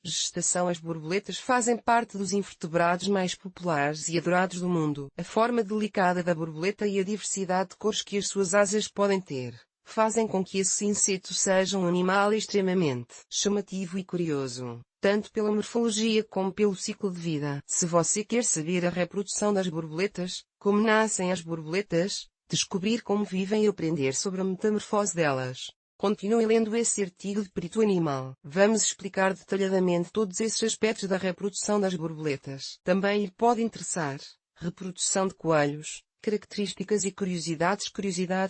Gestação. As borboletas fazem parte dos invertebrados mais populares e adorados do mundo. A forma delicada da borboleta e a diversidade de cores que as suas asas podem ter, fazem com que esse inseto seja um animal extremamente chamativo e curioso, tanto pela morfologia como pelo ciclo de vida. Se você quer saber a reprodução das borboletas, como nascem as borboletas, descobrir como vivem e aprender sobre a metamorfose delas, continue lendo esse artigo de Perito Animal. Vamos explicar detalhadamente todos esses aspectos da reprodução das borboletas. Também lhe pode interessar reprodução de coelhos, características e curiosidades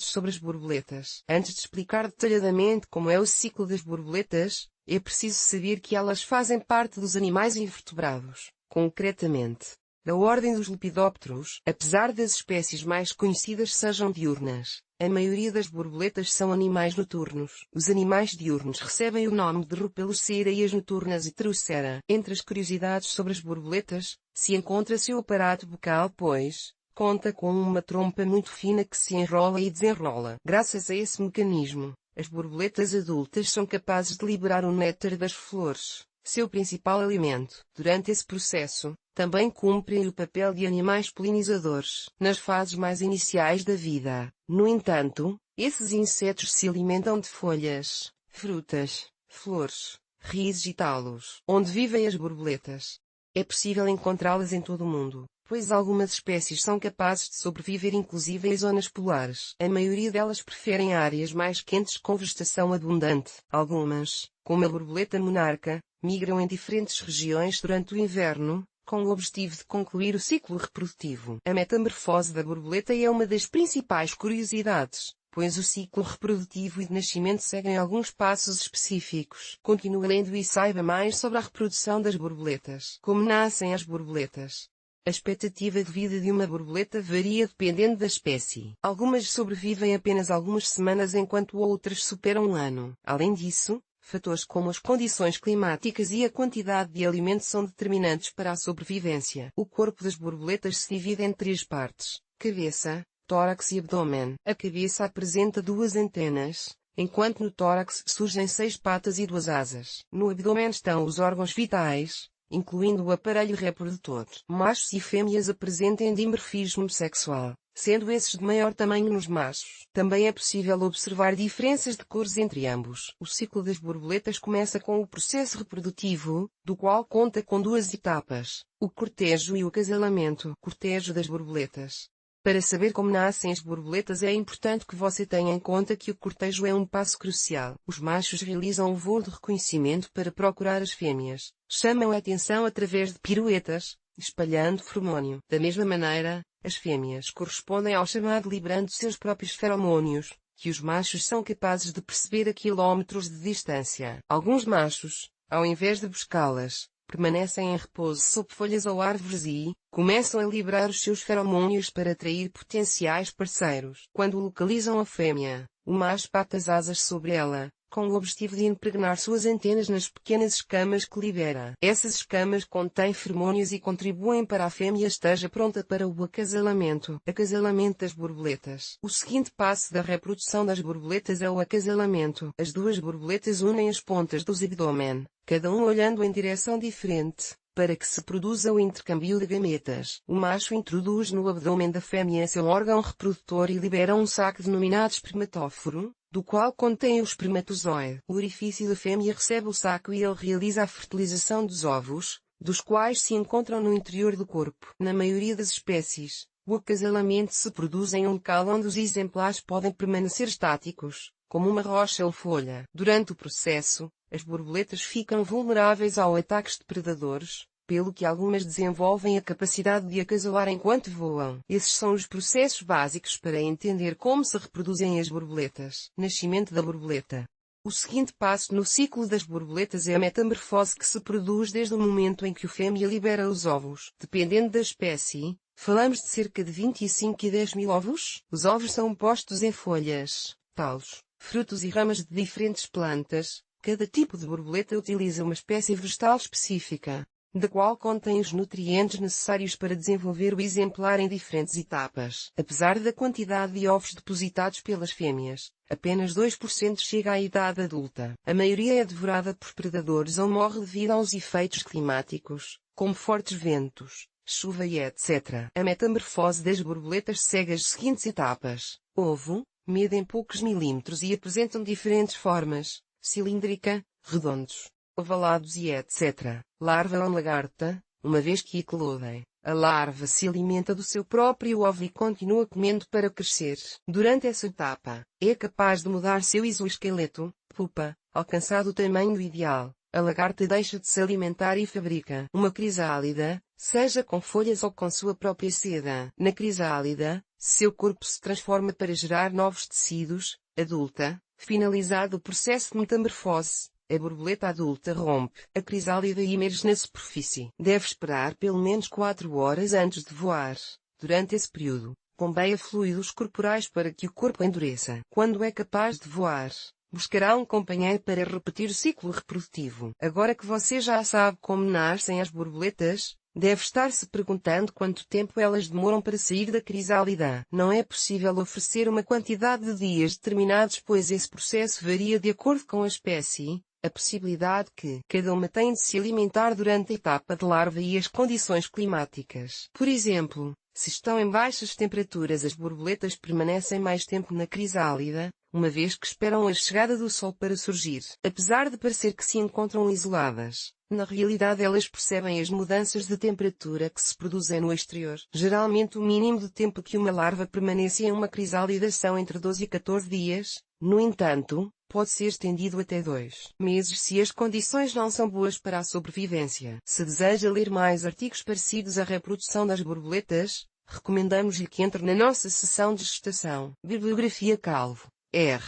sobre as borboletas. Antes de explicar detalhadamente como é o ciclo das borboletas, é preciso saber que elas fazem parte dos animais invertebrados, concretamente da ordem dos lepidópteros. Apesar das espécies mais conhecidas sejam diurnas, a maioria das borboletas são animais noturnos. Os animais diurnos recebem o nome de Rupelocera e as noturnas Heterocera. Entre as curiosidades sobre as borboletas, se encontra seu aparato bucal, pois conta com uma trompa muito fina que se enrola e desenrola. Graças a esse mecanismo, as borboletas adultas são capazes de liberar o néctar das flores, seu principal alimento. Durante esse processo, também cumprem o papel de animais polinizadores. Nas fases mais iniciais da vida, no entanto, esses insetos se alimentam de folhas, frutas, flores, raízes e talos. Onde vivem as borboletas? É possível encontrá-las em todo o mundo, pois algumas espécies são capazes de sobreviver inclusive em zonas polares. A maioria delas preferem áreas mais quentes com vegetação abundante. Algumas, como a borboleta monarca, migram em diferentes regiões durante o inverno, com o objetivo de concluir o ciclo reprodutivo. A metamorfose da borboleta é uma das principais curiosidades, pois o ciclo reprodutivo e de nascimento seguem alguns passos específicos. Continue lendo e saiba mais sobre a reprodução das borboletas. Como nascem as borboletas? A expectativa de vida de uma borboleta varia dependendo da espécie. Algumas sobrevivem apenas algumas semanas enquanto outras superam um ano. Além disso, fatores como as condições climáticas e a quantidade de alimento são determinantes para a sobrevivência. O corpo das borboletas se divide em três partes: cabeça, tórax e abdômen. A cabeça apresenta duas antenas, enquanto no tórax surgem 6 patas e 2 asas. No abdômen estão os órgãos vitais, incluindo o aparelho reprodutor. Machos e fêmeas apresentam dimorfismo sexual, sendo esses de maior tamanho nos machos. Também é possível observar diferenças de cores entre ambos. O ciclo das borboletas começa com o processo reprodutivo, do qual conta com 2 etapas: o cortejo e o acasalamento. Cortejo das borboletas. Para saber como nascem as borboletas é importante que você tenha em conta que o cortejo é um passo crucial. Os machos realizam o voo de reconhecimento para procurar as fêmeas. Chamam a atenção através de piruetas, espalhando feromônio. Da mesma maneira, as fêmeas correspondem ao chamado liberando seus próprios feromônios, que os machos são capazes de perceber a quilómetros de distância. Alguns machos, ao invés de buscá-las, permanecem em repouso sob folhas ou árvores e começam a liberar os seus feromônios para atrair potenciais parceiros. Quando localizam a fêmea, o macho bate as asas sobre ela, com o objetivo de impregnar suas antenas nas pequenas escamas que libera. Essas escamas contêm feromônios e contribuem para a fêmea esteja pronta para o acasalamento. Acasalamento das borboletas. O seguinte passo da reprodução das borboletas é o acasalamento. As duas borboletas unem as pontas dos abdômen, cada um olhando em direção diferente, para que se produza o intercâmbio de gametas. O macho introduz no abdômen da fêmea seu órgão reprodutor e libera um saco denominado espermatóforo, do qual contém o espermatozoide. O orifício da fêmea recebe o saco e ele realiza a fertilização dos ovos, dos quais se encontram no interior do corpo. Na maioria das espécies, o acasalamento se produz em um local onde os exemplares podem permanecer estáticos, como uma rocha ou folha. Durante o processo, as borboletas ficam vulneráveis ao ataques de predadores, pelo que algumas desenvolvem a capacidade de acasalar enquanto voam. Esses são os processos básicos para entender como se reproduzem as borboletas. Nascimento da borboleta. O seguinte passo no ciclo das borboletas é a metamorfose que se produz desde o momento em que a fêmea libera os ovos. Dependendo da espécie, falamos de cerca de 25 e 10 mil ovos. Os ovos são postos em folhas, talos, frutos e ramas de diferentes plantas. Cada tipo de borboleta utiliza uma espécie vegetal específica. da qual contém os nutrientes necessários para desenvolver o exemplar em diferentes etapas. Apesar da quantidade de ovos depositados pelas fêmeas, apenas 2% chega à idade adulta. A maioria é devorada por predadores ou morre devido aos efeitos climáticos, como fortes ventos, chuva e etc. A metamorfose das borboletas segue as seguintes etapas. Ovo, medem poucos milímetros e apresentam diferentes formas, cilíndrica, redondos, ovalados e etc. Larva ou lagarta, uma vez que eclodem, a larva se alimenta do seu próprio ovo e continua comendo para crescer. Durante essa etapa, é capaz de mudar seu exoesqueleto, pupa, alcançado o tamanho ideal. A lagarta deixa de se alimentar e fabrica uma crisálida, seja com folhas ou com sua própria seda. Na crisálida, seu corpo se transforma para gerar novos tecidos. Adulta, finalizado o processo de metamorfose, a borboleta adulta rompe a crisálida e emerge na superfície. Deve esperar pelo menos 4 horas antes de voar. Durante esse período, bombeia fluidos corporais para que o corpo endureça. Quando é capaz de voar, buscará um companheiro para repetir o ciclo reprodutivo. Agora que você já sabe como nascem as borboletas, deve estar se perguntando quanto tempo elas demoram para sair da crisálida. Não é possível oferecer uma quantidade de dias determinados, pois esse processo varia de acordo com a espécie, a possibilidade que cada uma tem de se alimentar durante a etapa de larva e as condições climáticas. Por exemplo, se estão em baixas temperaturas, as borboletas permanecem mais tempo na crisálida, uma vez que esperam a chegada do sol para surgir. Apesar de parecer que se encontram isoladas, na realidade elas percebem as mudanças de temperatura que se produzem no exterior. Geralmente o mínimo de tempo que uma larva permanece em uma crisálida são entre 12 e 14 dias, no entanto, pode ser estendido até 2 meses se as condições não são boas para a sobrevivência. Se deseja ler mais artigos parecidos à reprodução das borboletas, recomendamos-lhe que entre na nossa seção de gestação. Bibliografia Calvo, R.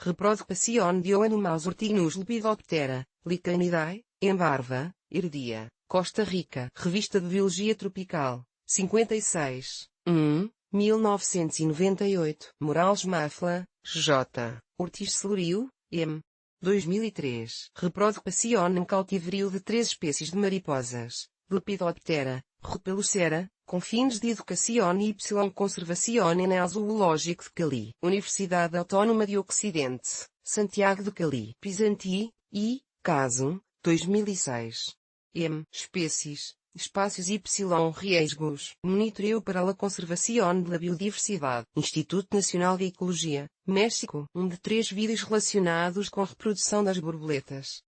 Reprodução de Animals Ortinus Lepidoptera, Licanidae, Embarva, Herdia, Costa Rica. Revista de Biologia Tropical, 56, 1998. Morales Mafla, J. Ortiz Celorio, M. 2003. Reprodução em cautiverio de 3 espécies de mariposas, Lepidoptera, Rupelocera, com fins de educação e conservação em Zoológico de Cali. Universidade Autónoma de Ocidente, Santiago de Cali. Pisanti, I. Caso, 2006. M. Espécies, Espaços Y Riesgos. Monitoreo para a Conservação da Biodiversidade. Instituto Nacional de Ecologia, México. Um de 3 vídeos relacionados com a reprodução das borboletas.